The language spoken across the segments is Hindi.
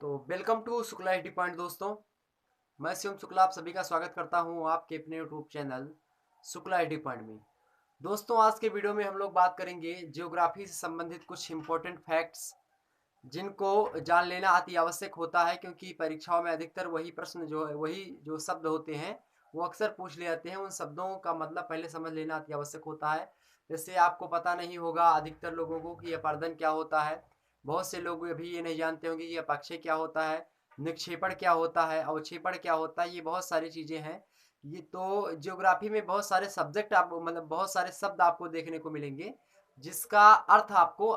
तो welcome to Shukla AT point दोस्तों। मैं शिवम शुक्ला आप सभी का स्वागत करता हूं आपके अपने YouTube channel Shukla AT point में। दोस्तों, आज के वीडियो में हम लोग बात करेंगे जियोग्राफी से संबंधित कुछ इंपॉर्टेंट फैक्ट्स जिनको जान लेना अति आवश्यक होता है, क्योंकि परीक्षाओं में अधिकतर वही प्रश्न जो है वही जो शब्द होते हैं वो अक्सर पूछ ले जाते हैं। उन शब्दों का मतलब पहले समझ लेना अति आवश्यक होता है। जैसे आपको पता नहीं होगा अधिकतर लोगों को कि अपर्दन क्या होता है। बहुत से लोग अभी ये नहीं जानते होंगे कि अपक्षय क्या होता है, निक्षेपण क्या होता है, अवक्षेपण क्या होता है। ये बहुत सारी चीज़ें हैं। ये तो जियोग्राफी में बहुत सारे सब्जेक्ट आपको मतलब बहुत सारे शब्द आपको देखने को मिलेंगे जिसका अर्थ आपको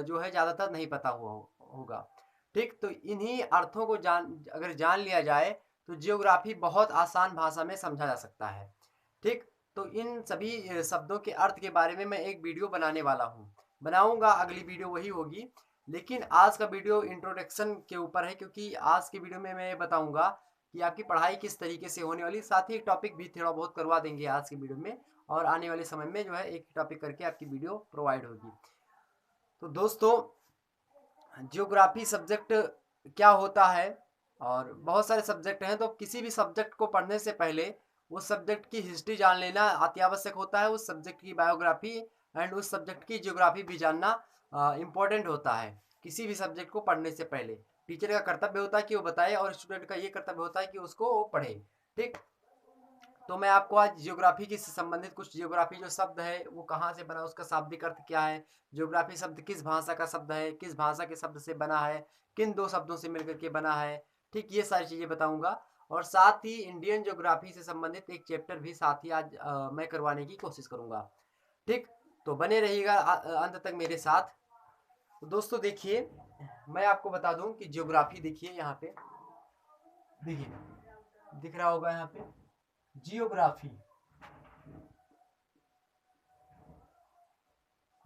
जो है ज़्यादातर नहीं पता हुआ होगा। ठीक, तो इन्हीं अर्थों को अगर जान लिया जाए तो जियोग्राफी बहुत आसान भाषा में समझा जा सकता है। ठीक, तो इन सभी शब्दों के अर्थ के बारे में मैं एक वीडियो बनाने वाला हूँ, बनाऊंगा। अगली वीडियो वही होगी, लेकिन आज का वीडियो इंट्रोडक्शन के ऊपर है, क्योंकि आज की वीडियो में मैं ये बताऊंगा कि आपकी पढ़ाई किस तरीके से होने वाली। साथ ही एक टॉपिक भी थोड़ा बहुत करवा देंगे आज की वीडियो में, और आने वाले समय में जो है एक टॉपिक करके आपकी वीडियो प्रोवाइड होगी। तो दोस्तों, जियोग्राफी सब्जेक्ट क्या होता है, और बहुत सारे सब्जेक्ट हैं, तो किसी भी सब्जेक्ट को पढ़ने से पहले उस सब्जेक्ट की हिस्ट्री जान लेना अति आवश्यक होता है। उस सब्जेक्ट की बायोग्राफी एंड उस सब्जेक्ट की जियोग्राफी भी जानना इम्पोर्टेंट होता है किसी भी सब्जेक्ट को पढ़ने से पहले। टीचर का कर्तव्य होता है कि वो बताए, और स्टूडेंट का ये कर्तव्य होता है कि उसको वो पढ़े। ठीक, तो मैं आपको आज जियोग्राफी की से संबंधित कुछ जियोग्राफी जो शब्द है वो कहाँ से बना, उसका शाब्दिक अर्थ क्या है, जियोग्राफी शब्द किस भाषा का शब्द है, किस भाषा के शब्द से बना है, किन दो शब्दों से मिलकर के बना है। ठीक, ये सारी चीज़ें बताऊंगा। और साथ ही इंडियन ज्योग्राफी से संबंधित एक चैप्टर भी साथ ही आज मैं करवाने की कोशिश करूंगा। ठीक, तो बने रहिएगा अंत तक मेरे साथ। तो दोस्तों देखिए, मैं आपको बता दूं कि जियोग्राफी, देखिए यहाँ पे, देखिए दिख रहा होगा यहाँ पे जियोग्राफी।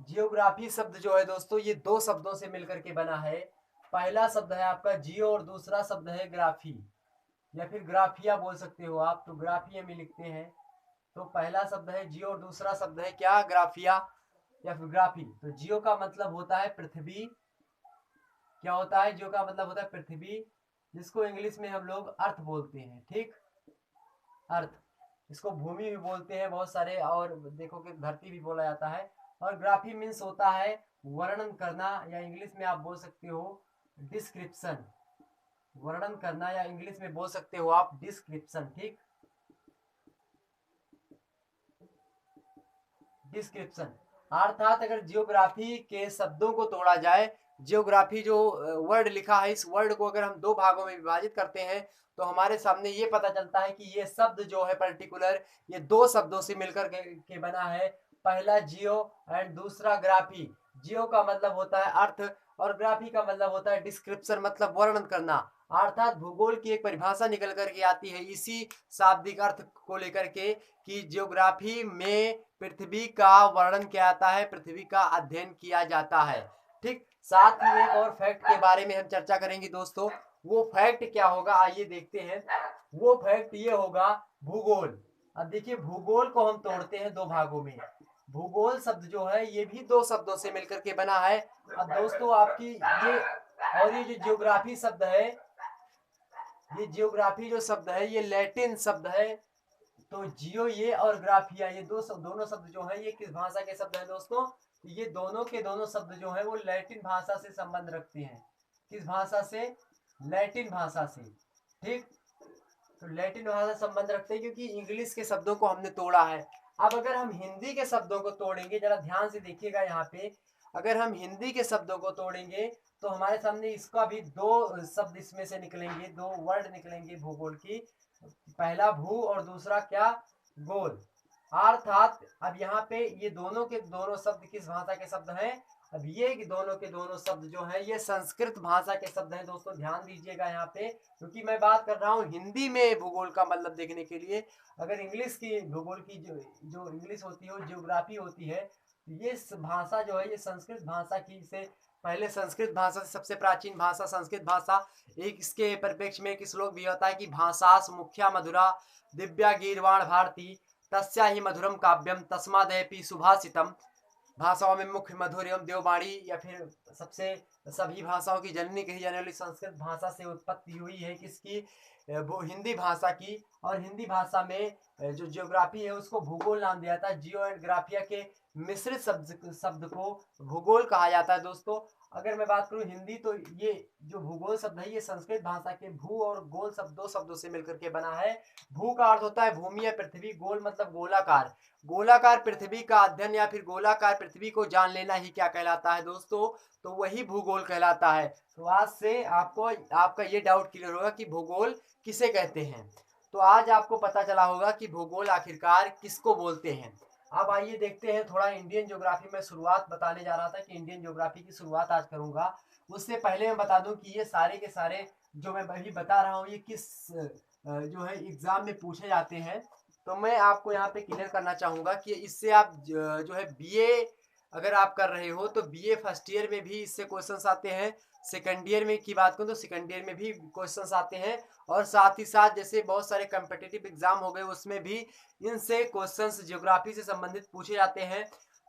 जियोग्राफी शब्द जो है दोस्तों, ये दो शब्दों से मिलकर के बना है। पहला शब्द है आपका जियो और दूसरा शब्द है ग्राफी, या फिर ग्राफिया बोल सकते हो आप, तो ग्राफिया में लिखते हैं। तो पहला शब्द है जियो और दूसरा शब्द है क्या, ग्राफिया या फिर ग्राफी। तो जियो का मतलब होता है पृथ्वी। क्या होता है, जियो का मतलब होता है पृथ्वी, जिसको इंग्लिश में हम लोग अर्थ बोलते हैं। ठीक, अर्थ, इसको भूमि भी बोलते हैं बहुत सारे, और देखो कि धरती भी बोला जाता है। और ग्राफी मीन्स होता है वर्णन करना, या इंग्लिश में आप बोल सकते हो डिस्क्रिप्शन। वर्णन करना, या इंग्लिश में बोल सकते हो आप डिस्क्रिप्शन। ठीक, डिस्क्रिप्शन। अर्थात अगर जियोग्राफी के शब्दों को तोड़ा जाए, जियोग्राफी जो वर्ड लिखा है, इस वर्ड को अगर हम दो भागों में विभाजित करते हैं तो हमारे सामने ये पता चलता है कि ये शब्द जो है पर्टिकुलर, ये दो शब्दों से मिलकर के बना है। पहला जियो एंड दूसरा ग्राफी। जियो का मतलब होता है अर्थ, और ग्राफी का मतलब होता है डिस्क्रिप्शन, मतलब वर्णन करना। अर्थात भूगोल की एक परिभाषा निकल करके आती है इसी शाब्दिक अर्थ को लेकर के, कि जियोग्राफी में पृथ्वी का वर्णन किया जाता है, पृथ्वी का अध्ययन किया जाता है। ठीक, साथ ही एक और फैक्ट के बारे में हम चर्चा करेंगे दोस्तों। वो फैक्ट क्या होगा, आइए देखते हैं। वो फैक्ट ये होगा भूगोल। अब देखिए, भूगोल को हम तोड़ते हैं दो भागों में। भूगोल शब्द जो है ये भी दो शब्दों से मिलकर के बना है। अब दोस्तों आपकी ये, और ये जो जियोग्राफी शब्द है, ये जियोग्राफी जो शब्द है ये लैटिन शब्द है। तो जियो ये और ग्राफिया, ये दोनों शब्द जो है ये किस भाषा के शब्द हैं दोस्तों, ये दोनों के दोनों शब्द जो है वो लैटिन भाषा से संबंध रखते हैं। किस भाषा से, लैटिन भाषा से। ठीक, तो लैटिन भाषा से संबंध रखते हैं क्योंकि इंग्लिश के शब्दों को हमने तोड़ा है। अब अगर हम हिंदी के शब्दों को तोड़ेंगे, जरा ध्यान से देखिएगा यहाँ पे, अगर हम हिंदी के शब्दों को तोड़ेंगे तो हमारे सामने इसका भी दो शब्द इसमें से निकलेंगे, दो वर्ड निकलेंगे भूगोल की। पहला भू और दूसरा क्या, गोल। अर्थात अब यहाँ पे ये दोनों के दोनों शब्द किस भाषा के शब्द हैं, अब ये दोनों के दोनों शब्द जो है ये संस्कृत भाषा के शब्द हैं दोस्तों। ध्यान दीजिएगा यहाँ पे, क्योंकि मैं बात कर रहा हूँ हिंदी में भूगोल का मतलब देखने के लिए। अगर इंग्लिश की भूगोल की जो इंग्लिश होती है, जियोग्राफी होती है, ये भाषा जो है ये संस्कृत भाषा की से पहले, संस्कृत भाषा से सबसे प्राचीन भाषा संस्कृत भाषा। एक इसके परिप्रेक्ष्य में एक श्लोक भी होता है कि भाषास मुख्या मधुरा दिव्या गीर्वाण भारती तस्या ही मधुरम काव्यम तस्मादयपि सुभाषितम। भाषाओं में मुख्य, मधुर एवं देववाणी, या फिर सबसे सभी भाषाओं की जननी कही जाने वाली संस्कृत भाषा से उत्पत्ति हुई है किसकी, वो हिंदी भाषा की। और हिंदी भाषा में जो ज्योग्राफी है उसको भूगोल नाम दिया जाता है। जियो एंड ग्राफिया के मिश्रित शब्द को भूगोल कहा जाता है दोस्तों। अगर मैं बात करूं हिंदी, तो ये जो भूगोल शब्द है ये संस्कृत भाषा के भू और गोल शब्द, दो शब्दों से मिलकर के बना है। भू का अर्थ होता है भूमि या पृथ्वी, गोल मतलब गोलाकार। गोलाकार पृथ्वी का अध्ययन या फिर गोलाकार पृथ्वी को जान लेना ही क्या कहलाता है दोस्तों, तो वही भूगोल कहलाता है। तो आज से आपको आपका ये डाउट क्लियर होगा कि भूगोल किसे कहते हैं। तो आज आपको पता चला होगा कि भूगोल आखिरकार किसको बोलते हैं। अब आइए देखते हैं थोड़ा इंडियन ज्योग्राफी में शुरुआत बताने जा रहा था कि इंडियन ज्योग्राफी की शुरुआत आज करूंगा। उससे पहले मैं बता दूं कि ये सारे के सारे जो मैं अभी बता रहा हूँ ये किस जो है एग्जाम में पूछे जाते हैं। तो मैं आपको यहाँ पे क्लियर करना चाहूंगा कि इससे आप जो है बीए अगर आप कर रहे हो तो बीए फर्स्ट ईयर में भी इससे क्वेश्चंस आते हैं। सेकंड ईयर में की बात करूँ तो सेकंड ईयर में भी क्वेश्चंस आते हैं। और साथ ही साथ जैसे बहुत सारे कम्पिटिटिव एग्जाम हो गए उसमें भी इनसे क्वेश्चंस ज्योग्राफी से संबंधित पूछे जाते हैं।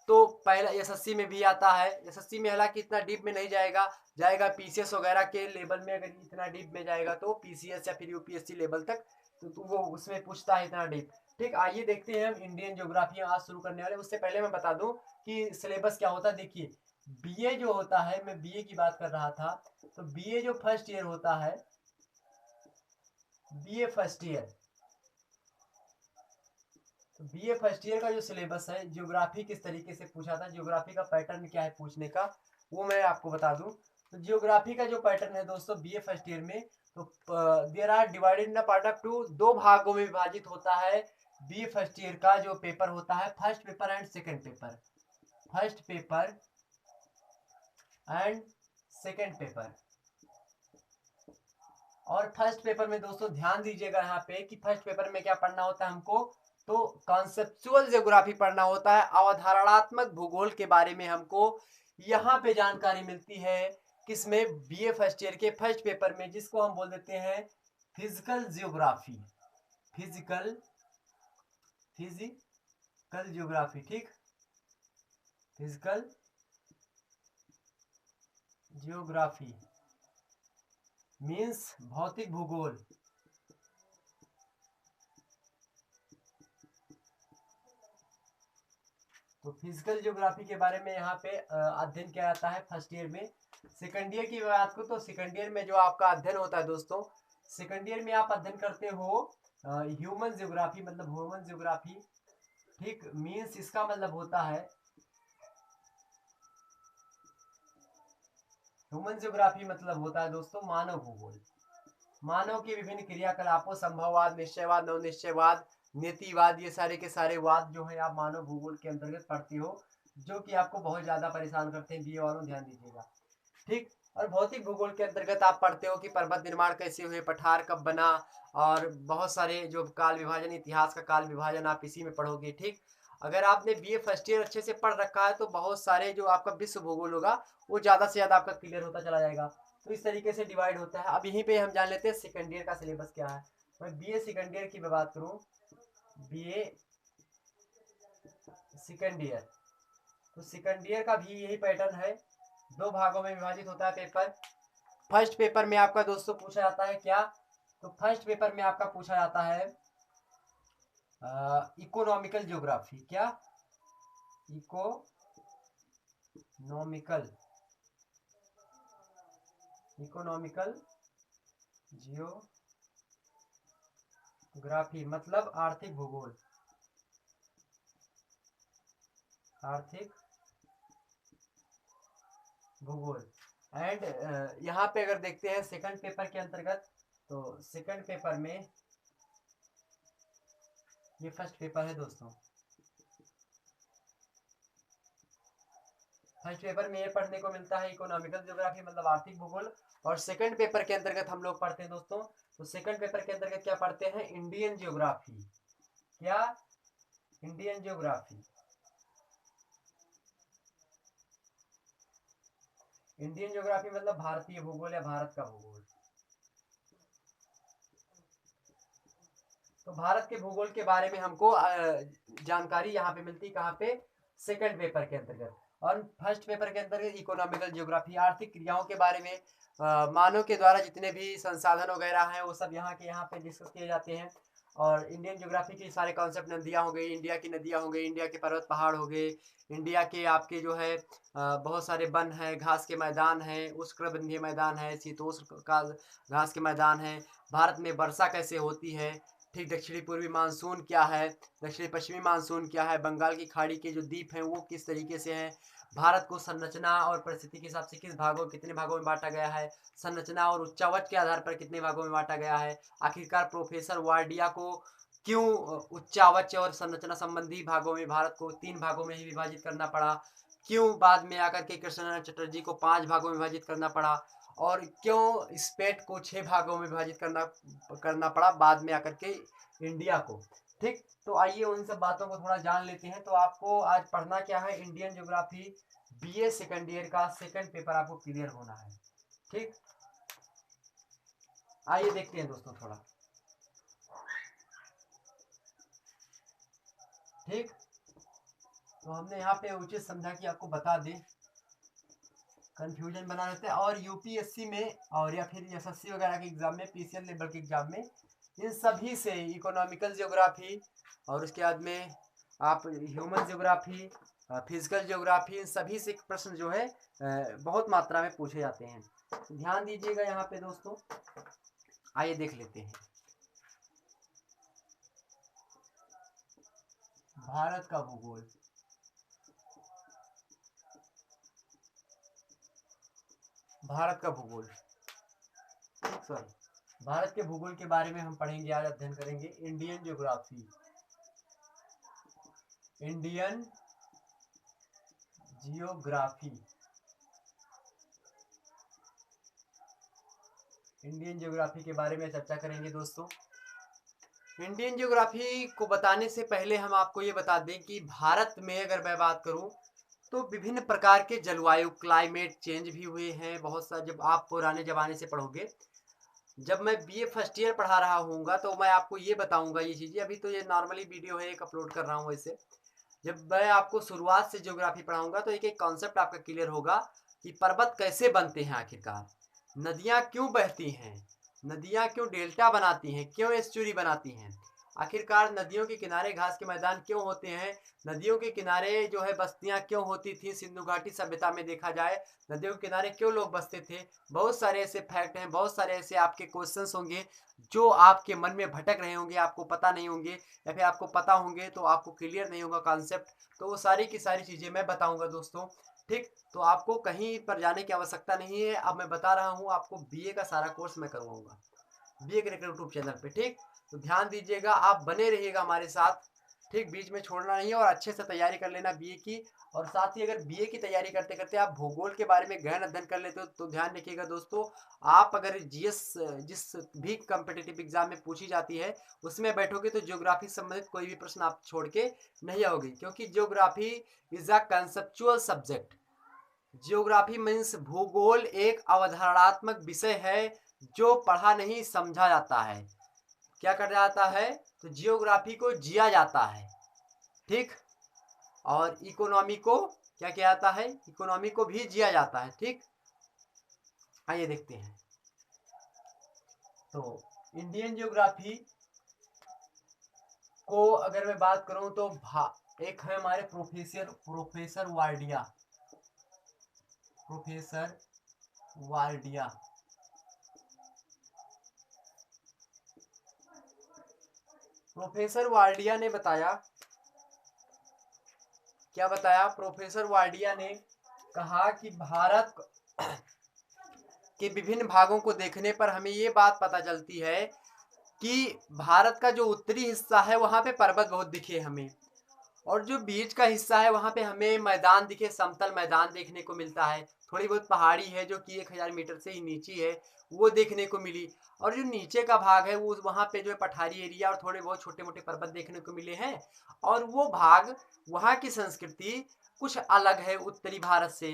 तो पहला एसएससी में भी आता है। एसएससी में हालांकि इतना डीप में नहीं जाएगा पीसीएस वगैरह के लेवल में। अगर इतना डीप में जाएगा तो पीसीएस या फिर यूपीएससी लेवल तक तो वो उसमें पूछता है इतना डीप। ठीक, आइए देखते हैं हम इंडियन ज्योग्राफी आज शुरू करने वाले। उससे पहले मैं बता दूं कि सिलेबस क्या होता है। देखिए बीए जो होता है, मैं बीए की बात कर रहा था, तो बीए जो फर्स्ट ईयर होता है, बीए फर्स्ट ईयर, तो बीए फर्स्ट ईयर का जो सिलेबस है, ज्योग्राफी किस तरीके से पूछा था, ज्योग्राफी का पैटर्न क्या है पूछने का, वो मैं आपको बता दूं। तो ज्योग्राफी का जो पैटर्न है दोस्तों बीए फर्स्ट ईयर में, तो there are divided in part of two, दो भागों में विभाजित होता है। बीए फर्स्ट ईयर का जो पेपर होता है, first paper and second paper, first paper and second paper. और फर्स्ट पेपर में दोस्तों ध्यान दीजिएगा यहाँ पे कि फर्स्ट पेपर में क्या पढ़ना होता है हमको, तो कॉन्सेप्चुअल ज्योग्राफी पढ़ना होता है। अवधारणात्मक भूगोल के बारे में हमको यहाँ पे जानकारी मिलती है। किसमें, बीए फर्स्ट ईयर के फर्स्ट पेपर में, जिसको हम बोल देते हैं physical geography, physical physical geography. ठीक, फिजिकल ज्योग्राफी मीन्स भौतिक भूगोल। तो फिजिकल ज्योग्राफी के बारे में यहाँ पे अध्ययन किया जाता है फर्स्ट ईयर में। सेकंड ईयर की बात करूँ तो सेकंड ईयर में जो आपका अध्ययन होता है दोस्तों, सेकंड ईयर में आप अध्ययन करते हो ह्यूमन ज्योग्राफी, मतलब ह्यूमन ज्योग्राफी। ठीक, मीन्स इसका मतलब होता है, ह्यूमन ज्योग्राफी मतलब होता है दोस्तों मानव भूगोल। मानव के विभिन्न क्रियाकलापों, संभववाद, निश्चयवाद, नवनिश्चयवाद, नीतिवाद, ये सारे के सारे वाद जो है आप मानव भूगोल के अंतर्गत पढ़ते हो, जो कि आपको बहुत ज्यादा परेशान करते हैं। बीए वालों ध्यान दीजिएगा। ठीक, और भौतिक भूगोल के अंतर्गत आप पढ़ते हो कि पर्वत निर्माण कैसे हुए, पठार कब बना, और बहुत सारे जो काल विभाजन, इतिहास का काल विभाजन आप इसी में पढ़ोगे। ठीक, अगर आपने बीए फर्स्ट ईयर अच्छे से पढ़ रखा है तो बहुत सारे जो आपका विश्व भूगोल होगा वो ज्यादा से ज्यादा आपका क्लियर होता चला जाएगा। तो इस तरीके से डिवाइड होता है। अब यहीं पे हम जान लेते हैं सेकंड ईयर का सिलेबस क्या है। मैं बीए सेकंड ईयर की बात करूं, बीए सेकंड ईयर, तो सेकंड ईयर का भी यही पैटर्न है, दो भागों में विभाजित होता है पेपर। फर्स्ट पेपर में आपका दोस्तों पूछा जाता है क्या, तो फर्स्ट पेपर में आपका पूछा जाता है इकोनॉमिकल ज्योग्राफी। क्या, इकोनॉमिकल, इकोनॉमिकल जियोग्राफी मतलब आर्थिक भूगोल, आर्थिक भूगोल। एंड यहाँ पे अगर देखते हैं सेकंड पेपर के अंतर्गत, तो सेकंड पेपर में, ये फर्स्ट पेपर है दोस्तों, फर्स्ट पेपर में ये पढ़ने को मिलता है इकोनॉमिकल ज्योग्राफी मतलब आर्थिक भूगोल। और सेकंड पेपर के अंतर्गत हम लोग पढ़ते हैं दोस्तों, तो सेकंड पेपर के अंतर्गत क्या पढ़ते हैं, इंडियन ज्योग्राफी। क्या, इंडियन ज्योग्राफी, इंडियन ज्योग्राफी मतलब भारतीय भूगोल या भारत का भूगोल। तो भारत के भूगोल के बारे में हमको जानकारी यहाँ पे मिलती, कहाँ पे, सेकंड पेपर के अंतर्गत। और फर्स्ट पेपर के अंदर इकोनॉमिकल ज्योग्राफी, आर्थिक क्रियाओं के बारे में, मानव के द्वारा जितने भी संसाधन वगैरह हैं वो सब यहाँ पे डिस्कस किए जाते हैं। और इंडियन ज्योग्राफी के सारे कॉन्सेप्ट, नदियाँ हो गई, इंडिया की नदियाँ हो गई, इंडिया के पर्वत पहाड़ हो गए, इंडिया के आपके जो है बहुत सारे वन हैं, घास के मैदान हैं, उष्णकटिबंधीय मैदान है, शीतोष्ण का घास के मैदान है, भारत में वर्षा कैसे होती है, ठीक दक्षिणी पूर्वी मानसून क्या है, दक्षिणी पश्चिमी मानसून क्या है, बंगाल की खाड़ी के जो द्वीप हैं वो किस तरीके से हैं, भारत को संरचना और परिस्थिति के हिसाब से कितने भागों में बांटा गया है, संरचना और उच्चावच के आधार पर कितने भागों में बांटा गया है, आखिरकार प्रोफेसर वार्डिया को क्यों उच्चावच और संरचना संबंधी भागों में भारत को 3 भागों में ही विभाजित करना पड़ा, क्यों बाद में आकर के कृष्णनारायण चटर्जी को 5 भागों में विभाजित करना पड़ा, और क्यों स्पेट को 6 भागों में विभाजित करना पड़ा बाद में आकर के इंडिया को। ठीक, तो आइए उन सब बातों को थोड़ा जान लेते हैं। तो आपको आज पढ़ना क्या है, Indian geography BA second year का सेकंड पेपर आपको क्लियर होना है। ठीक, आइए देखते हैं दोस्तों थोड़ा। ठीक, तो हमने यहाँ पे उचित समझा कि आपको बता दें, कंफ्यूजन बना रहता है। और यूपीएससी में और या फिर एसएससी वगैरह के एग्जाम में, पीसीएल लेवल के एग्जाम में इन सभी से इकोनॉमिकल ज्योग्राफी और उसके बाद में आप ह्यूमन ज्योग्राफी, फिजिकल ज्योग्राफी, इन सभी से प्रश्न जो है बहुत मात्रा में पूछे जाते हैं। ध्यान दीजिएगा यहाँ पे दोस्तों। आइए देख लेते हैं भारत का भूगोल। भारत का भूगोल, सॉरी, भारत के भूगोल के बारे में हम पढ़ेंगे आज, अध्ययन करेंगे। Indian geography, Indian geography, Indian geography के बारे में चर्चा करेंगे दोस्तों। इंडियन ज्योग्राफी को बताने से पहले हम आपको ये बता दें कि भारत में अगर मैं बात करूं तो विभिन्न प्रकार के जलवायु, क्लाइमेट चेंज भी हुए हैं बहुत सा। जब आप पुराने ज़माने से पढ़ोगे, जब मैं बीए फर्स्ट ईयर पढ़ा रहा हूँगा तो मैं आपको ये बताऊँगा ये चीज़ें। अभी तो ये नॉर्मली वीडियो है, एक अपलोड कर रहा हूँ ऐसे। जब मैं आपको शुरुआत से ज्योग्राफी पढ़ाऊँगा तो एक एक कॉन्सेप्ट आपका क्लियर होगा कि पर्वत कैसे बनते हैं आखिरकार, नदियाँ क्यों बहती हैं, नदियाँ क्यों डेल्टा बनाती हैं, क्यों एस्चुरी बनाती हैं, आखिरकार नदियों के किनारे घास के मैदान क्यों होते हैं, नदियों के किनारे जो है बस्तियां क्यों होती थी, सिंधु घाटी सभ्यता में देखा जाए नदियों के किनारे क्यों लोग बसते थे। बहुत सारे ऐसे फैक्ट हैं, बहुत सारे ऐसे आपके क्वेश्चंस होंगे जो आपके मन में भटक रहे होंगे, आपको पता नहीं होंगे, या फिर आपको पता होंगे तो आपको क्लियर नहीं होगा कॉन्सेप्ट। तो वो सारी की सारी चीज़ें मैं बताऊँगा दोस्तों। ठीक, तो आपको कहीं पर जाने की आवश्यकता नहीं है। अब मैं बता रहा हूँ आपको, बीए का सारा कोर्स मैं करवाऊँगा बीए के यूट्यूब चैनल पे। ठीक, तो ध्यान दीजिएगा, आप बने रहिएगा हमारे साथ। ठीक, बीच में छोड़ना नहीं है और अच्छे से तैयारी कर लेना बीए की। और साथ ही अगर बीए की तैयारी करते करते आप भूगोल के बारे में गहन अध्ययन कर लेते हो तो ध्यान रखिएगा दोस्तों, आप अगर जीएस जिस भी कम्पिटिटिव एग्जाम में पूछी जाती है उसमें बैठोगे तो ज्योग्राफी से संबंधित कोई भी प्रश्न आप छोड़ के नहीं आओगे, क्योंकि geography is a conceptual subject. Geography means भूगोल एक अवधारणात्मक विषय है जो पढ़ा नहीं समझा जाता है। क्या कर जाता है, तो जियोग्राफी को जिया जाता है। ठीक, और इकोनॉमी को क्या किया जाता है, इकोनॉमी को भी जिया जाता है। ठीक, आइए देखते हैं। तो इंडियन ज्योग्राफी को अगर मैं बात करूं तो एक है हमारे प्रोफेसर वार्डिया, प्रोफेसर वार्डिया। प्रोफेसर वार्डिया ने बताया, क्या बताया, प्रोफेसर वार्डिया ने कहा कि भारत के विभिन्न भागों को देखने पर हमें ये बात पता चलती है कि भारत का जो उत्तरी हिस्सा है वहाँ पे पर्वत बहुत दिखे हमें, और जो बीच का हिस्सा है वहाँ पे हमें मैदान दिखे, समतल मैदान देखने को मिलता है। थोड़ी बहुत पहाड़ी है जो कि 1000 मीटर से ही नीचे है, वो देखने को मिली। और जो नीचे का भाग है वो वहाँ पे जो है पठारी एरिया और थोड़े बहुत छोटे मोटे पर्वत देखने को मिले हैं। और वो भाग, वहाँ की संस्कृति कुछ अलग है उत्तरी भारत से।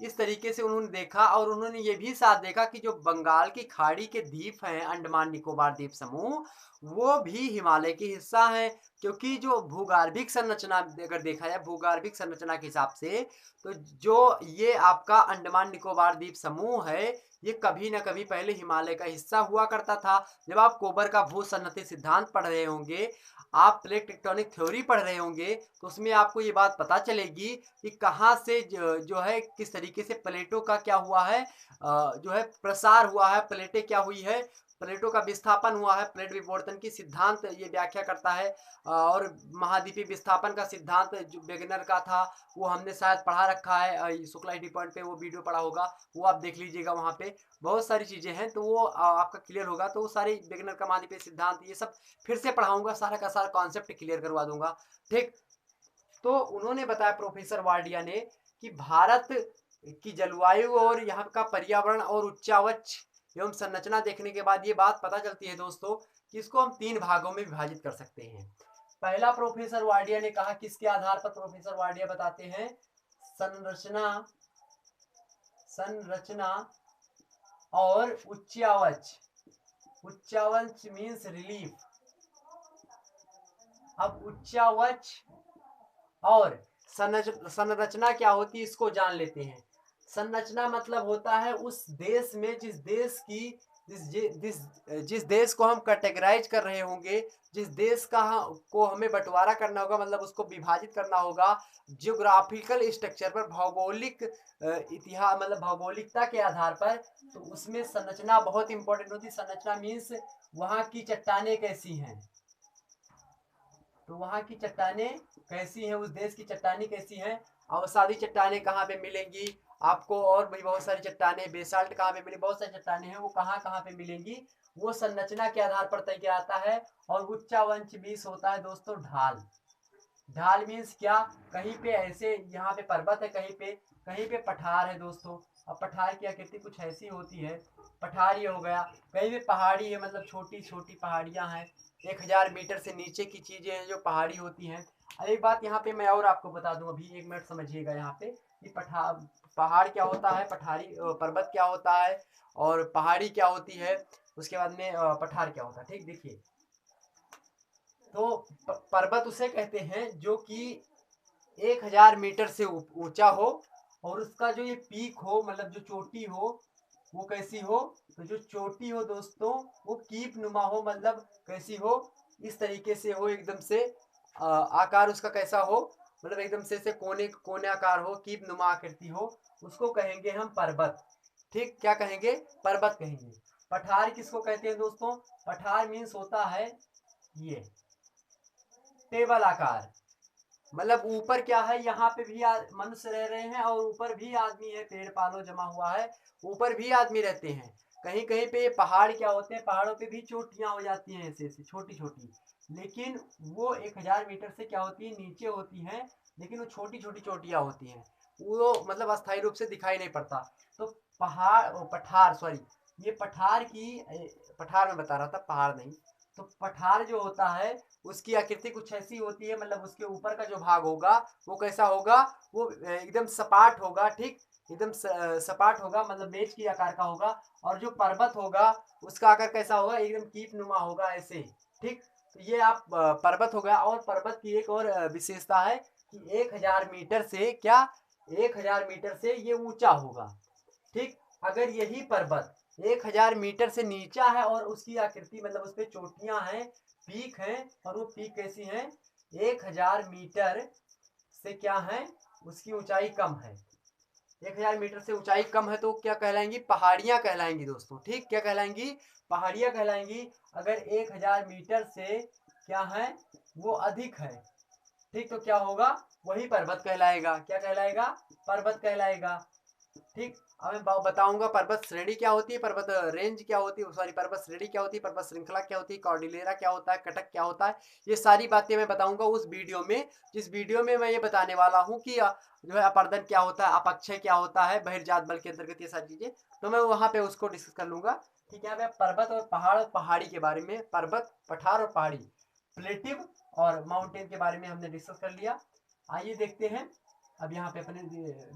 इस तरीके से उन्होंने देखा और उन्होंने ये भी साथ देखा कि जो बंगाल की खाड़ी के द्वीप हैं, अंडमान निकोबार द्वीप समूह, वो भी हिमालय की हिस्सा है। क्योंकि जो भूगर्भिक संरचना अगर देखा जाए, भूगर्भिक संरचना के हिसाब से, तो जो ये आपका अंडमान निकोबार द्वीप समूह है, ये कभी न कभी पहले हिमालय का हिस्सा हुआ करता था। जब आप कोबर का भूसन्नति सिद्धांत पढ़ रहे होंगे, आप प्लेट टेक्टोनिक थ्योरी पढ़ रहे होंगे, तो उसमें आपको ये बात पता चलेगी कि कहाँ से जो है किस तरीके से प्लेटों का क्या हुआ है, जो है प्रसार हुआ है, प्लेटें क्या हुई है, प्लेटों का विस्थापन हुआ है। प्लेट विवर्तन की सिद्धांत ये व्याख्या करता है। और महाद्वीपीय विस्थापन का सिद्धांत जो वेगनर का था, वो हमने शायद पढ़ा रखा है। शुक्ला हिटी पॉइंट पे वो वीडियो पड़ा होगा, वो आप देख लीजिएगा। वहाँ पे बहुत सारी चीजें हैं, तो वो आपका क्लियर होगा। तो वो सारी वेगनर का महाद्वीपीय सिद्धांत ये सब फिर से पढ़ाऊंगा, सारा का सारा कॉन्सेप्ट क्लियर करवा दूंगा। ठीक, तो उन्होंने बताया प्रोफेसर वार्डिया ने कि भारत की जलवायु और यहाँ का पर्यावरण और उच्चावच एवं संरचना देखने के बाद ये बात पता चलती है दोस्तों कि इसको हम 3 भागों में विभाजित कर सकते हैं। पहला प्रोफेसर वार्डिया ने कहा, किसके आधार पर प्रोफेसर वार्डिया बताते हैं, संरचना और उच्चावच। उच्चावच मीन्स रिलीफ। अब उच्चावच और संरचना क्या होती है इसको जान लेते हैं। संरचना मतलब होता है उस देश में जिस देश को हम कैटेगराइज कर रहे होंगे, जिस देश का को हमें बंटवारा करना होगा, मतलब उसको विभाजित करना होगा जियोग्राफिकल स्ट्रक्चर पर, भौगोलिक इतिहास मतलब भौगोलिकता के आधार पर, तो उसमें संरचना बहुत इंपॉर्टेंट होती है। संरचना मीन्स वहाँ की चट्टानें कैसी हैं, तो वहाँ की चट्टानें कैसी हैं, उस देश की चट्टानें कैसी हैं, अवसादी चट्टानें कहाँ पे मिलेंगी आपको, और भी बहुत सारी चट्टानें, बेसाल्ट कहाँ पे मिलेंगी, बहुत सारी चट्टानें हैं, वो कहाँ कहाँ पे मिलेंगी, वो संरचना के आधार पर तय किया जाता है। और उच्चावंश बीस होता है दोस्तों ढाल। ढाल मीन्स क्या, कहीं पे ऐसे यहाँ पे पर्वत है, कहीं पे पठार है दोस्तों। अब पठार की आकृति कुछ ऐसी होती है, पठार ये हो गया। कहीं पे पहाड़ी है, मतलब छोटी छोटी पहाड़ियाँ हैं, 1000 मीटर से नीचे की चीजें हैं जो पहाड़ी होती हैं। अब एक बात यहाँ पे मैं और आपको बता दूं, अभी 1 मिनट समझिएगा यहाँ पे कि पहाड़ क्या होता है, पठारी पर्वत क्या होता है, और पहाड़ी क्या होती है, उसके बाद में पठार क्या होता है। ठीक, देखिए, तो पर्वत उसे कहते हैं जो कि 1000 मीटर से ऊंचा हो, और उसका जो ये पीक हो, मतलब जो चोटी हो, वो कैसी हो, तो जो चोटी हो दोस्तों वो कीप नुमा हो, मतलब कैसी हो, इस तरीके से हो, एकदम से आकार उसका कैसा हो, मतलब एकदम से कोने आकार हो, कीप नुमा आकृति हो, उसको कहेंगे हम पर्वत। ठीक, क्या कहेंगे, पर्वत कहेंगे। पठार किसको कहते हैं दोस्तों, पठार मीन्स होता है ये टेबल आकार, मतलब ऊपर क्या है, यहाँ पे भी मनुष्य रह रहे हैं और ऊपर भी आदमी है, पेड़ पालो जमा हुआ है, ऊपर भी आदमी रहते हैं। कहीं कहीं पे ये पहाड़ क्या होते हैं, पहाड़ों पे भी चोटियां हो जाती हैं ऐसे ऐसे छोटी छोटी, लेकिन वो 1000 मीटर से क्या होती है, नीचे होती हैं, लेकिन वो छोटी छोटी चोटियां होती हैं, वो मतलब अस्थायी रूप से दिखाई नहीं पड़ता। तो पठार, सॉरी, ये पठार में बता रहा था, पहाड़ नहीं। तो पठार जो होता है उसकी आकृति कुछ ऐसी होती है, मतलब उसके ऊपर का जो भाग होगा वो कैसा होगा, वो एकदम सपाट होगा। ठीक, एकदम सपाट होगा, मतलब मेज की आकार का होगा। और जो पर्वत होगा उसका आकार कैसा होगा, एकदम कीप नुमा होगा ऐसे। ठीक, तो ये आप पर्वत हो गया। और पर्वत की एक और विशेषता है कि 1000 मीटर से क्या, 1000 मीटर से ये ऊंचा होगा। ठीक, अगर यही पर्वत 1000 मीटर से नीचा है और उसकी आकृति मतलब उस पर चोटियां हैं, पीक है, और वो पीक कैसी है, 1000 मीटर से क्या है, उसकी ऊंचाई कम है, 1000 मीटर से ऊंचाई कम है, तो क्या कहलाएंगी, पहाड़ियां कहलाएंगी दोस्तों। ठीक, क्या कहलाएंगी, पहाड़ियां कहलाएंगी। अगर 1000 मीटर से क्या है, वो अधिक है, ठीक, तो क्या होगा, वही पर्वत कहलाएगा। क्या कहलाएगा, पर्वत कहलाएगा। ठीक, अब मैं बताऊंगा पर्वत श्रेणी क्या होती है, पर्वत रेंज क्या होती है, सॉरी, पर्वत श्रेणी क्या होती है, पर्वत श्रृंखला क्या होती है, कॉर्डिलेरा क्या होता है, कटक क्या होता है, ये सारी बातें मैं बताऊंगा उस वीडियो में, जिस वीडियो में मैं ये बताने वाला हूँ कि जो है अपर्दन क्या होता है, अपक्षय क्या होता है, बहिर्जात बल के अंतर्गत ये सारी चीजें, तो मैं वहां पे उसको डिस्कस कर लूंगा। ठीक है, मैं पर्वत और पहाड़ और पहाड़ी के बारे में, पर्वत, पठार और पहाड़ी, प्लेटिव और माउंटेन के बारे में हमने डिस्कस कर लिया। आइए देखते हैं अब यहाँ पे अपने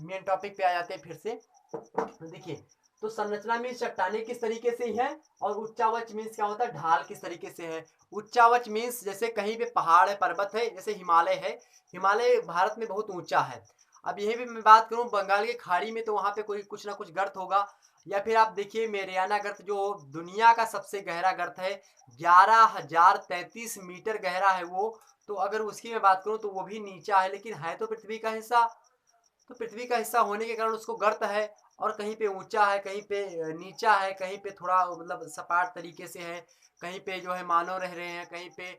मेन टॉपिक पे आ जाते हैं फिर से। तो देखिए, तो संरचना मीन्स चट्टाने किस तरीके से ही है, और उच्चावच मीन्स क्या होता है, ढाल किस तरीके से है। उच्चावच मीन्स जैसे कहीं पे पहाड़ है, पर्वत है, जैसे हिमालय है, हिमालय भारत में बहुत ऊंचा है। अब यही भी मैं बात करूं बंगाल की खाड़ी में, तो वहां पे कोई कुछ ना कुछ गर्त होगा, या फिर आप देखिए मेरियाना गर्त जो दुनिया का सबसे गहरा गर्त है, 11,033 मीटर गहरा है वो। तो अगर उसकी मैं बात करूं तो वो भी नीचा है, लेकिन है तो पृथ्वी का हिस्सा। तो पृथ्वी का हिस्सा होने के कारण उसको गर्त है, और कहीं पे ऊंचा है, कहीं पे नीचा है, कहीं पे थोड़ा मतलब सपाट तरीके से है, कहीं पे जो है मानव रह रहे हैं, कहीं पे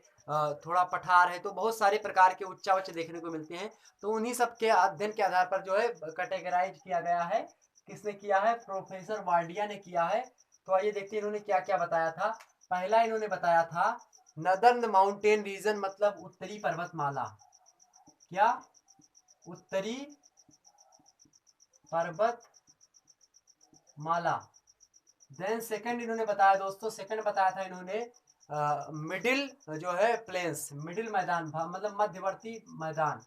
थोड़ा पठार है। तो बहुत सारे प्रकार के उच्चावच देखने को मिलते हैं। तो उन्हीं सब के अध्ययन के आधार पर जो है कैटेगराइज किया गया है। किसने किया है, प्रोफेसर वार्डिया ने किया है। तो आइए देखते हैं इन्होंने क्या क्या बताया था। पहला इन्होंने बताया था नदर्न माउंटेन रीजन, मतलब उत्तरी पर्वतमाला। क्या, उत्तरी पर्वतमाला। देन सेकंड इन्होंने बताया दोस्तों, सेकंड बताया था इन्होंने मिडिल जो है प्लेन्स, मिडिल मैदान, मतलब मध्यवर्ती मैदान,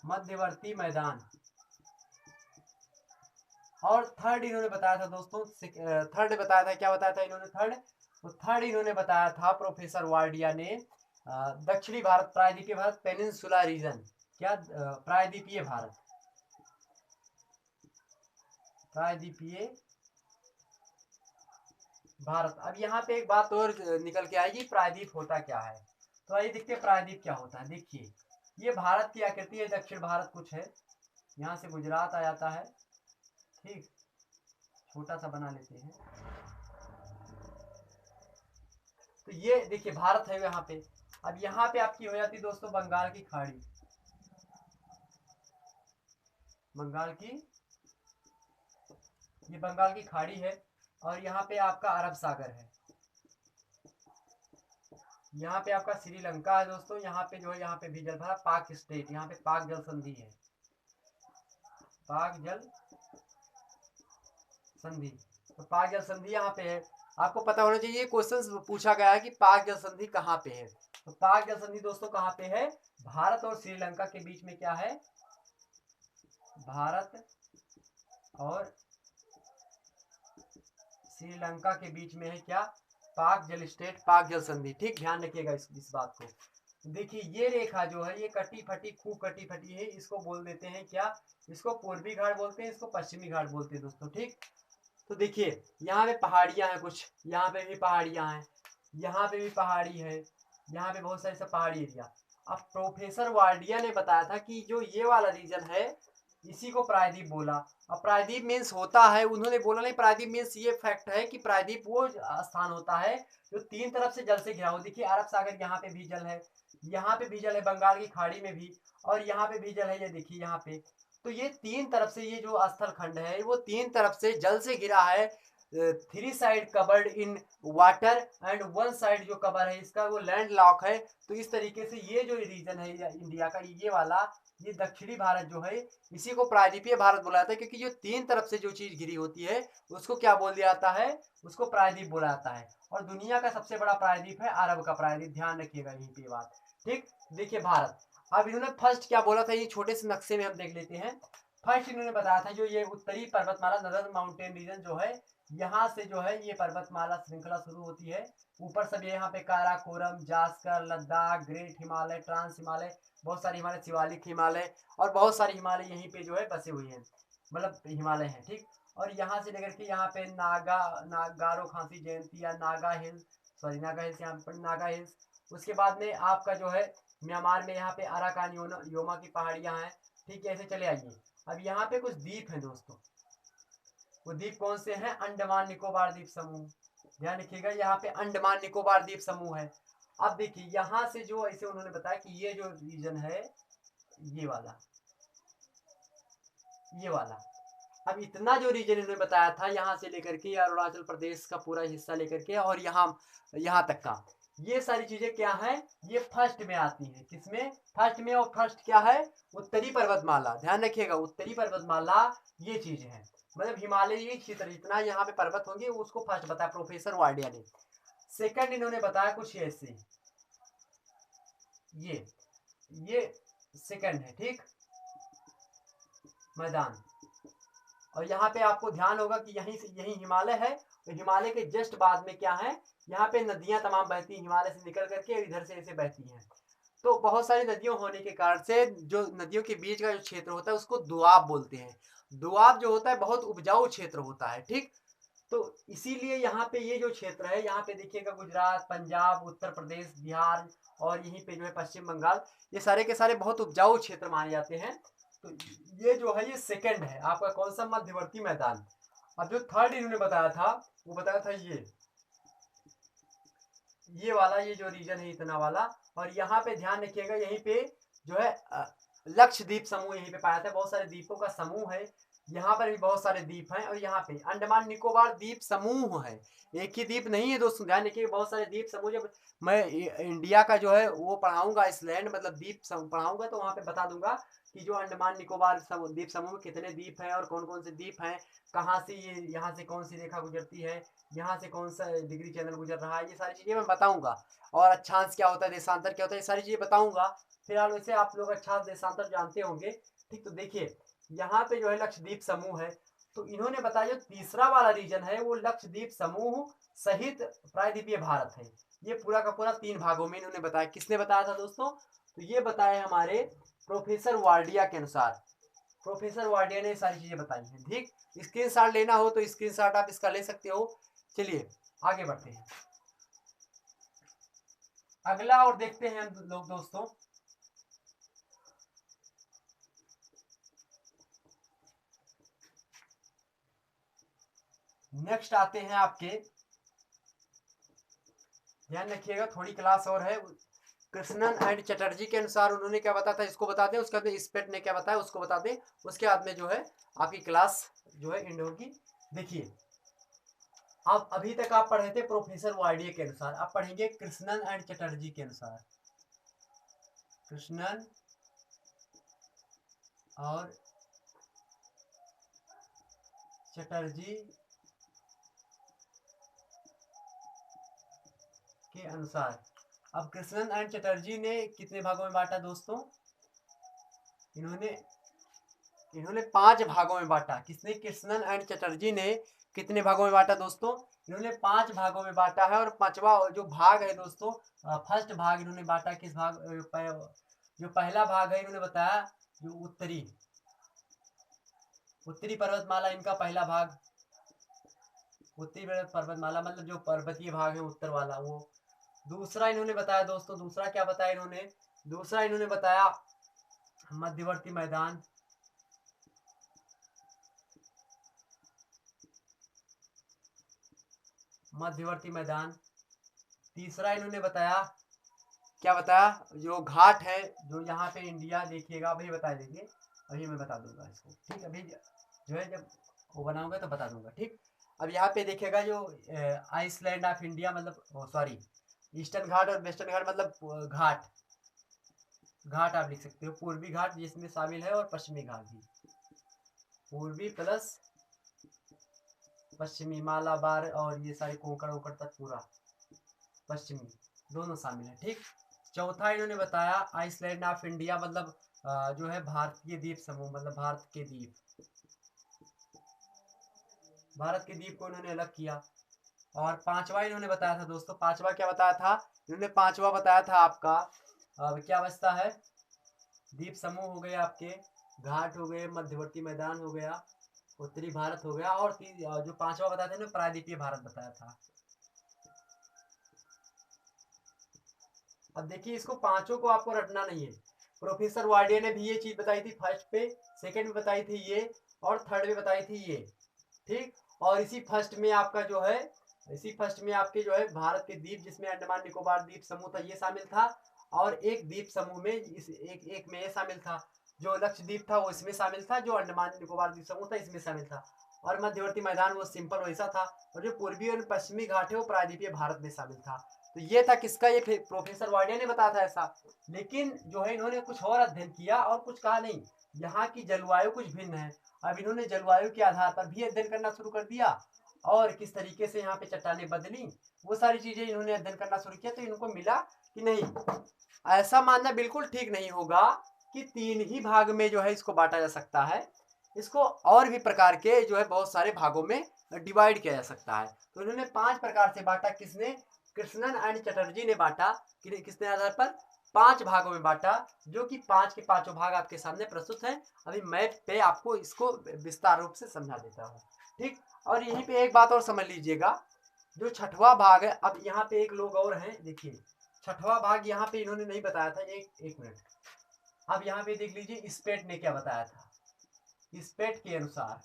मध्यवर्ती मैदान। और थर्ड इन्होंने बताया था दोस्तों, थर्ड बताया था, क्या बताया था इन्होंने थर्ड, तो थर्ड इन्होंने बताया था प्रोफेसर वार्डिया ने दक्षिणी भारत, प्रायद्वीपीय भारत, पेनिनसुला रीजन। क्या, प्रायद्वीपीय भारत, प्रायद्वीपीय भारत। अब यहाँ पे एक बात और निकल के आएगी, प्रायद्वीप होता क्या है। तो आइए देखते हैं प्रायद्वीप क्या होता है। देखिए, ये भारत की आकृति है, दक्षिण भारत कुछ है, यहाँ से गुजरात आ जाता है, ठीक, छोटा सा बना लेते हैं। तो ये देखिए भारत है यहाँ पे। अब यहाँ पे आपकी हो जाती है दोस्तों बंगाल की खाड़ी, बंगाल की, ये बंगाल की खाड़ी है, और यहाँ पे आपका अरब सागर है, यहाँ पे आपका श्रीलंका है दोस्तों, यहाँ पे जो है, यहाँ पे भी जल भरा, पाक स्टेट, यहाँ पे पाक जल संधि है, पाक जल संधि। तो पाक जल संधि यहाँ पे है। आपको पता होना चाहिए, क्वेश्चन पूछा गया है कि पाक जल संधि कहाँ पे है। तो पाक जल संधि दोस्तों कहाँ पे है, भारत और श्रीलंका के बीच में क्या है, भारत और श्रीलंका के बीच में है क्या, पाक जल स्टेट, पाक जल संधि। ठीक, ध्यान रखिएगा इस बात को। देखिए ये रेखा जो है, ये कटी फटी, खूब कटी फटी है, इसको बोल देते हैं क्या, इसको पूर्वी घाट बोलते हैं, इसको पश्चिमी घाट बोलते हैं दोस्तों। ठीक, तो देखिए यहाँ पे पहाड़ियाँ हैं कुछ, यहाँ पे भी पहाड़ियाँ हैं, यहाँ पे भी पहाड़ी है, यहाँ पे बहुत सारे सब पहाड़ी एरिया। अब प्रोफेसर वार्डिया ने बताया था कि जो ये वाला रीजन है, इसी को प्रायद्वीप बोला। अब प्रायद्वीप मीन्स होता है, उन्होंने बोला नहीं, प्रायद्वीप मीन्स ये फैक्ट है कि प्रायद्वीप वो स्थान होता है जो तीन तरफ से जल से घिरा हो। देखिए अरब सागर यहाँ पे भी जल है, यहाँ पे भी जल है, बंगाल की खाड़ी में भी, और यहाँ पे भी जल है, ये देखिए यहाँ पे। तो ये तीन तरफ से, ये जो स्थल खंड है वो तीन तरफ से जल से घिरा है। Three side covered in water, and one side जो कवर है इसका वो लैंड लॉक है। तो इस तरीके से ये जो रीजन है इंडिया का, ये वाला, ये दक्षिणी भारत जो है, इसी को प्रायद्वीपीय भारत बोला जाता है, क्योंकि जो तीन तरफ से जो चीज घिरी होती है उसको क्या बोल दिया जाता है, उसको प्रायद्वीप बोला जाता है। और दुनिया का सबसे बड़ा प्रायद्वीप है अरब का प्रायद्वीप, ध्यान रखिएगा यहीं पे बात। ठीक, देखिए भारत। अब इन्होंने फर्स्ट क्या बोला था, ये छोटे से नक्शे में हम देख लेते हैं। फर्स्ट इन्होंने बताया था जो ये उत्तरी पर्वतमाला, नदर्न माउंटेन रीजन जो है, यहाँ से जो है ये पर्वतमाला श्रृंखला शुरू होती है। ऊपर सब यहाँ पे काराकोरम, जास्कर, लद्दाख, ग्रेट हिमालय, ट्रांस हिमालय, बहुत सारे हिमालय, शिवालिक हिमालय, और बहुत सारे हिमालय यहीं पे जो है बसे हुए हैं, मतलब हिमालय है। ठीक, और यहाँ से लेकर के यहाँ पे गारो खांसी जयंती या Naga hills, sorry Naga hills, यहाँ पे नागा हिल्स। उसके बाद में आपका जो है म्यांमार में यहाँ पे अराकान योमा की पहाड़ियाँ हैं। ठीक है, ऐसे चले आइए। अब यहाँ पे कुछ द्वीप हैं दोस्तों, वो द्वीप कौन से हैं, अंडमान निकोबार द्वीप समूह। ध्यान रखिएगा यहाँ पे अंडमान निकोबार द्वीप समूह है। अब देखिए यहाँ से जो ऐसे उन्होंने बताया कि ये जो रीजन है, ये वाला, ये वाला। अब इतना जो रीजन इन्होंने बताया था, यहाँ से लेकर के अरुणाचल प्रदेश का पूरा हिस्सा लेकर के और यहाँ तक का, ये सारी चीजें क्या है, ये फर्स्ट में आती है। किसमें, फर्स्ट में। और फर्स्ट क्या है, उत्तरी पर्वतमाला, ध्यान रखिएगा उत्तरी पर्वतमाला ये चीज है, मतलब हिमालयी क्षेत्र जितना यहाँ पे पर्वत होंगे उसको फर्स्ट बताया प्रोफेसर वार्डिया ने। सेकंड इन्होंने बताया कुछ ऐसे, ये सेकंड है, ठीक, मैदान। और यहाँ पे आपको ध्यान होगा कि यहीं से यही हिमालय है, और हिमालय के जस्ट बाद में क्या है, यहाँ पे नदियां तमाम बहती हैं हिमालय से निकल करके, इधर से ऐसे बहती हैं। तो बहुत सारी नदियों होने के कारण से जो नदियों के बीच का जो क्षेत्र होता है उसको दोआब बोलते हैं। दोआब जो होता है बहुत उपजाऊ क्षेत्र होता है, ठीक। तो इसीलिए यहाँ पे ये जो क्षेत्र है, यहाँ पे देखिएगा गुजरात, पंजाब, उत्तर प्रदेश, बिहार और यहीं पे जो है पश्चिम बंगाल, ये सारे के सारे बहुत उपजाऊ क्षेत्र माने जाते हैं। तो ये जो है ये सेकंड है आपका कौन सा, मध्यवर्ती मैदान। अब जो थर्ड इन्होंने बताया था वो बताया था ये वाला, ये जो रीजन है इतना वाला। और यहाँ पे ध्यान रखिएगा, यहीं पे जो है लक्षद्वीप समूह यहीं पे पाया जाता है, बहुत सारे द्वीपों का समूह है। यहाँ पर भी बहुत सारे द्वीप हैं, और यहाँ पे अंडमान निकोबार द्वीप समूह है, एक ही द्वीप नहीं है दोस्तों, ध्यान रखिए बहुत सारे द्वीप समूह। जब मैं इंडिया का जो है वो पढ़ाऊंगा, आइसलैंड मतलब द्वीप पढ़ाऊंगा, तो वहाँ पे बता दूंगा कि जो अंडमान निकोबार द्वीप समूह में कितने द्वीप हैं और कौन कौन से द्वीप हैं, कहाँ से ये, यहाँ से कौन सी रेखा गुजरती है, यहाँ से कौन सा डिग्री चैनल गुजर रहा है, ये सारी चीजें मैं बताऊंगा। और अक्षांश क्या होता है, देशांतर क्या होता है, ये सारी चीजें बताऊंगा। फिलहाल वैसे आप लोग अक्षांश देशांतर जानते होंगे, ठीक। तो देखिए यहाँ पे जो है लक्षद्वीप समूह है, तो इन्होंने बताया जो तीसरा वाला रीजन है वो लक्षद्वीप समूह सहित प्रायद्वीपीय भारत है। ये पूरा का पूरा 3 भागों में इन्होंने बताया। किसने बताया था दोस्तों, तो ये बताया हमारे प्रोफेसर वार्डिया के अनुसार। प्रोफेसर वार्डिया ने सारी चीजें बताई हैं, ठीक। स्क्रीनशॉट लेना हो तो स्क्रीनशॉट आप इसका ले सकते हो। चलिए आगे बढ़ते हैं, अगला और देखते हैं हम लोग दोस्तों। नेक्स्ट आते हैं आपके, ध्यान रखिएगा थोड़ी क्लास और है। कृष्णन एंड चटर्जी के अनुसार उन्होंने क्या बताया था इसको बता दें, उसके बाद स्पेट ने क्या बताया उसको बता दें, उसके बाद में जो है आपकी क्लास जो है एंड होगी। देखिए अब अभी तक आप पढ़े थे प्रोफेसर वार्डिया के अनुसार, आप पढ़ेंगे कृष्णन एंड चटर्जी के अनुसार। कृष्णन और चटर्जी के अनुसार। अब कृष्णन एंड चटर्जी ने कितने भागों में बांटा दोस्तों, इन्होंने 5 भागों में बांटा। किसने, कृष्णन एंड चटर्जी ने कितने भागों में बांटा दोस्तों, इन्होंने 5 भागों में बांटा है। और 5वां जो भाग है दोस्तों, फर्स्ट भाग इन्होंने बांटा किस भाग, जो पहला भाग है इन्होंने बताया जो उत्तरी पर्वतमाला, इनका पहला भाग उत्तरी पर्वतमाला मतलब जो पर्वतीय भाग है उत्तर वाला वो। दूसरा इन्होंने बताया दोस्तों, दूसरा क्या बताया इन्होंने, दूसरा इन्होंने बताया मध्यवर्ती मैदान। मध्यवर्ती मैदान। तीसरा इन्होंने बताया, क्या बताया, जो घाट है जो यहाँ पे इंडिया, देखिएगा अभी बता देंगे, अभी मैं बता दूंगा इसको, ठीक। अभी जो है जब वो बनाऊंगा तो बता दूंगा, ठीक। अब यहाँ पे देखिएगा जो आइसलैंड ऑफ इंडिया मतलब सॉरी ईस्टर्न घाट और वेस्टर्न घाट मतलब घाट, घाट आप लिख सकते हो, पूर्वी घाट जिसमें शामिल है और पश्चिमी घाट भी, पूर्वी प्लस पश्चिमी, मालाबार और ये सारे कोंकण ओकड़ तक पूरा पश्चिमी दोनों शामिल है, ठीक। चौथा इन्होंने बताया आइसलैंड ऑफ इंडिया मतलब जो है भारतीय द्वीप समूह, मतलब भारत के द्वीप, भारत के द्वीप को इन्होंने अलग किया। और 5वां इन्होंने बताया था दोस्तों, 5वां क्या बताया था इन्होंने, 5वां बताया था आपका क्या बचता है, द्वीप समूह हो गए आपके, घाट हो गए, मध्यवर्ती मैदान हो गया, उत्तरी भारत हो गया, और जो 5वां बताया था प्रायद्वीपीय भारत बताया था। अब देखिए इसको पांचों को आपको रटना नहीं है। प्रोफेसर वार्डिया ने भी ये चीज बताई थी फर्स्ट पे, सेकंड में बताई थी ये, और थर्ड में बताई थी ये, ठीक। और इसी फर्स्ट में आपका जो है, इसी फर्स्ट में आपके जो है भारत के द्वीप जिसमें अंडमान निकोबार द्वीप समूह था ये शामिल था, और एक द्वीप समूह में इस एक में ये शामिल था, जो लक्षद्वीप था वो इसमें शामिल था, जो अंडमान निकोबार द्वीप समूह था इसमें शामिल था, और मध्यवर्ती मैदान वो सिंपल वैसा था, और जो पूर्वी और पश्चिमी घाट है वो प्रायद्वीपीय भारत में शामिल था। तो ये था किसका, ये प्रोफेसर वार्डिया ने बताया था ऐसा। लेकिन जो है इन्होंने कुछ और अध्ययन किया और कुछ कहा नहीं, यहाँ की जलवायु कुछ भिन्न है। अब इन्होंने जलवायु के आधार पर भी अध्ययन करना शुरू कर दिया, और किस तरीके से यहाँ पे चट्टानें बदली वो सारी चीजें इन्होंने अध्ययन करना शुरू किया। तो इनको मिला कि नहीं, ऐसा मानना बिल्कुल ठीक नहीं होगा कि 3 ही भाग में जो है इसको बांटा जा सकता है। इसको और भी प्रकार के जो है बहुत सारे भागों में डिवाइड किया जा सकता है। तो इन्होंने 5 प्रकार से बांटा। किसने? कृष्णन एंड चटर्जी ने बांटा। किसने आधार पर? 5 भागों में बांटा, जो कि 5 के पांचों भाग आपके सामने प्रस्तुत हैं। अभी मैप पे आपको इसको विस्तार रूप से समझा देता हूँ। ठीक, और यहीं पे एक बात और समझ लीजिएगा, जो छठवां भाग है, अब यहाँ पे एक लोग और हैं, देखिए छठवां भाग यहाँ पे इन्होंने नहीं बताया था। एक मिनट, अब यहाँ पे देख लीजिए स्पेट ने क्या बताया था। स्पेट के अनुसार,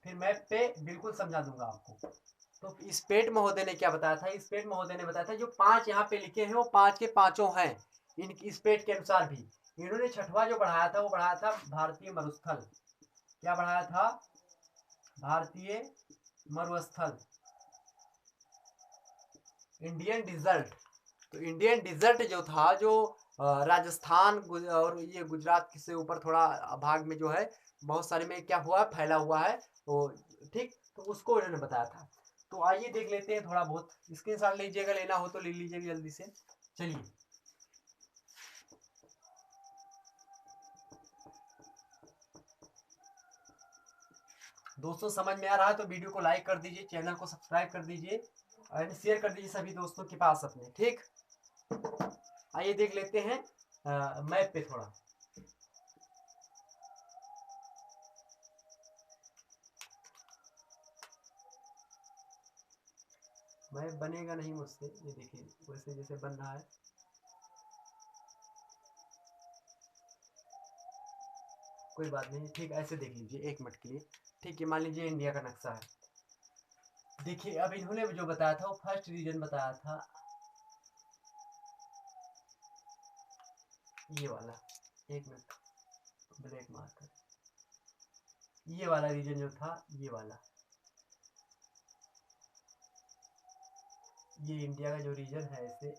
फिर मैप पे बिल्कुल समझा दूंगा आपको। तो स्पेट महोदय ने क्या बताया था? स्पेट महोदय ने बताया था जो 5 यहाँ पे लिखे हैं वो 5 के पांचों हैं। इन स्पेट के अनुसार भी इन्होंने छठवां जो बढ़ाया था वो बढ़ाया था भारतीय मरुस्थल। क्या बढ़ाया था? भारतीय मरुस्थल, इंडियन डिजर्ट। तो इंडियन डिजर्ट जो था, जो राजस्थान और ये गुजरात से ऊपर थोड़ा भाग में जो है बहुत सारे में क्या हुआ, फैला हुआ है। तो ठीक, तो उसको इन्होंने बताया था। तो आइए देख लेते हैं थोड़ा बहुत। स्क्रीनशॉट लीजिएगा, लेना हो तो ले लीजिएगा जल्दी से। चलिए, दोस्तों समझ में आ रहा है तो वीडियो को लाइक कर दीजिए, चैनल को सब्सक्राइब कर दीजिए और शेयर कर दीजिए सभी दोस्तों के पास अपने। ठीक, आइए देख लेते हैं मैप पे थोड़ा। मैप बनेगा नहीं मुझसे, ये देखिए वैसे जैसे बन रहा है। कोई बात नहीं, ठीक, ऐसे देख लीजिए एक मिनट के लिए। ठीक है, मान लीजिए इंडिया का नक्शा है। देखिए अब इन्होंने जो बताया था वो फर्स्ट रीजन बताया था, ये वाला। एक मिनट, ब्लैक मार्कर, ये वाला रीजन जो था, ये वाला, ये इंडिया का जो रीजन है ऐसे,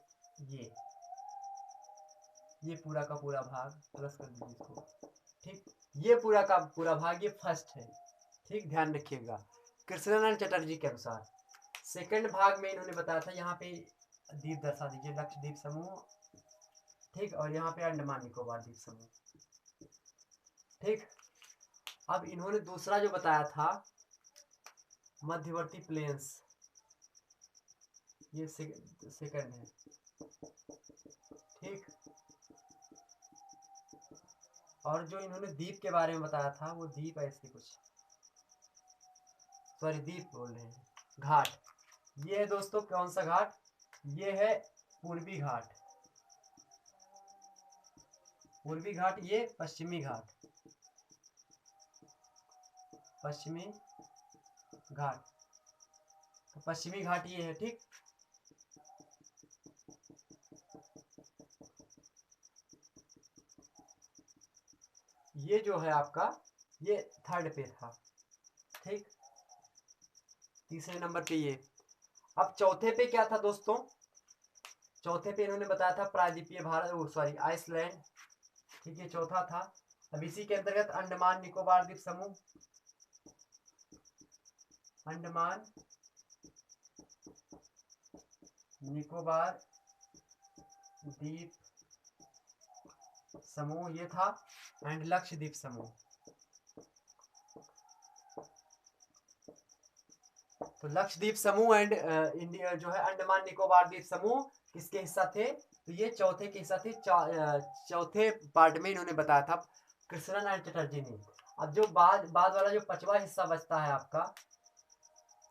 ये पूरा का पूरा भाग प्लस कर दीजिए इसको। ठीक, ये पूरा का पूरा भाग ये फर्स्ट है। ठीक, ध्यान रखिएगा कृष्णनंदन चटर्जी के अनुसार। सेकंड भाग में इन्होंने बताया था, यहाँ पे द्वीप दर्शा दीजिए, लक्षद्वीप समूह। ठीक, और यहाँ पे अंडमान निकोबार द्वीप समूह। ठीक, अब इन्होंने दूसरा जो बताया था मध्यवर्ती प्लेन्स, ये सेकंड है। ठीक, और जो इन्होंने द्वीप के बारे में बताया था वो द्वीप ऐसे कुछ, सॉरी द्वीप बोल रहे हैं, घाट। ये है दोस्तों कौन सा घाट? ये है पूर्वी घाट। पूर्वी घाट, ये पश्चिमी घाट। पश्चिमी घाट, तो पश्चिमी घाट ये है। ठीक, ये जो है आपका, ये थर्ड पे था। ठीक, तीसरे नंबर पे ये। अब चौथे पे क्या था दोस्तों? चौथे पे इन्होंने बताया था प्रायद्वीपीय भारत, सॉरी आइसलैंड। ठीक है, चौथा था। अब इसी के अंतर्गत अंडमान निकोबार द्वीप समूह, अंडमान निकोबार द्वीप समूह ये था, एंड लक्षद्वीप समूह। तो लक्षद्वीप समूह एंड इंडिया जो है अंडमान निकोबार द्वीप समूह किसके हिस्सा थे? तो ये चौथे के हिस्सा थे। चौथे पार्ट में इन्होंने बताया था कृष्णन एंड चटर्जी ने। अब जो बाद वाला जो पांचवा हिस्सा बचता है आपका,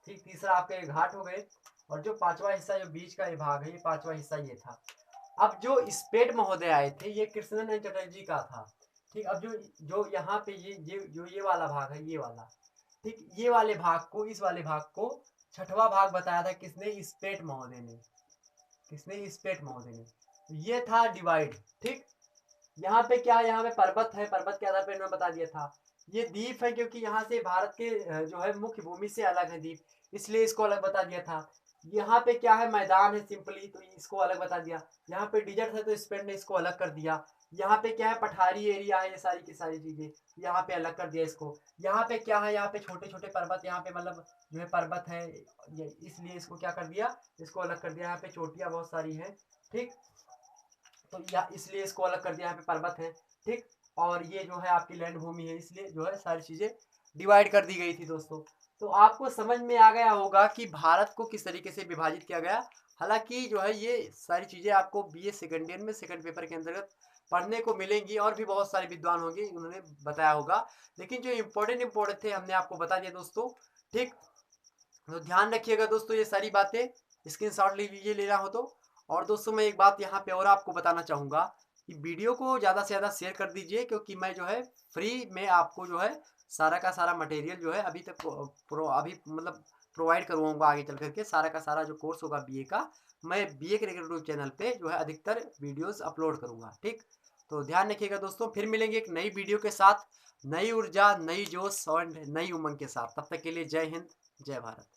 ठीक, तीसरा आपके घाट हो गए, और जो पांचवा हिस्सा जो बीच का भाग है, ये पांचवा हिस्सा ये था। अब जो स्पेट महोदय आए थे ये कृष्णन एंड चटर्जी का था। ठीक, अब जो जो यहाँ पे ये वाला भाग है, ये वाला, ठीक, ये वाले भाग को, इस वाले भाग को छठवां भाग बताया था किसने? स्पेट महोदय ने। किसने? स्पेट महोदय ने। तो ये था डिवाइड। ठीक, यहाँ पे क्या है? यहाँ पे पर्वत है, पर्वत के आधार पर इन्होंने बता दिया था। ये द्वीप है क्योंकि यहाँ से भारत के जो है मुख्य भूमि से अलग है द्वीप, इसलिए इसको अलग बता दिया था। यहाँ पे क्या है? मैदान है सिंपली, तो इसको अलग बता दिया। यहाँ पे डिजर्ट है तो स्पेन ने इसको अलग कर दिया। यहाँ पे क्या है? पठारी एरिया है, ये सारी की सारी चीजें, यहाँ पे अलग कर दिया इसको। यहाँ पे क्या है? यहाँ पे छोटे छोटे पर्वत, यहाँ पे मतलब जो है पर्वत है, इसलिए इसको क्या कर दिया? इसको अलग कर दिया। यहाँ पे चोटियां बहुत सारी हैं। ठीक, तो या इसलिए इसको अलग कर दिया, यहाँ पे पर्वत है, ठीक। और ये जो है आपकी लैंड भूमि है, इसलिए जो है सारी चीजें डिवाइड कर दी गई थी दोस्तों। तो आपको समझ में आ गया होगा कि भारत को किस तरीके से विभाजित किया गया। हालांकि जो है ये सारी चीजें आपको बीए सेकेंड ईयर में सेकंड पेपर के अंतर्गत पढ़ने को मिलेंगी, और भी बहुत सारे विद्वान होंगे उन्होंने बताया होगा, लेकिन जो इम्पोर्टेंट थे हमने आपको बता दिया दोस्तों, ठीक। तो ध्यान रखिएगा दोस्तों ये सारी बातें, स्क्रीनशॉट ले लीजिए लेना हो तो। और दोस्तों मैं एक बात यहाँ पे और आपको बताना चाहूँगा कि वीडियो को ज़्यादा से ज़्यादा शेयर कर दीजिए, क्योंकि मैं जो है फ्री में आपको जो है सारा का सारा मटेरियल जो है अभी तक अभी मतलब प्रोवाइड करवाऊंगा। आगे चल करके सारा का सारा जो कोर्स होगा बीए का, मैं बीए के यूट्यूब चैनल पे जो है अधिकतर वीडियोस अपलोड करूँगा, ठीक। तो ध्यान रखिएगा दोस्तों, फिर मिलेंगे एक नई वीडियो के साथ, नई ऊर्जा, नई जोश और नई उमंग के साथ। तब तक के लिए जय हिंद, जय भारत।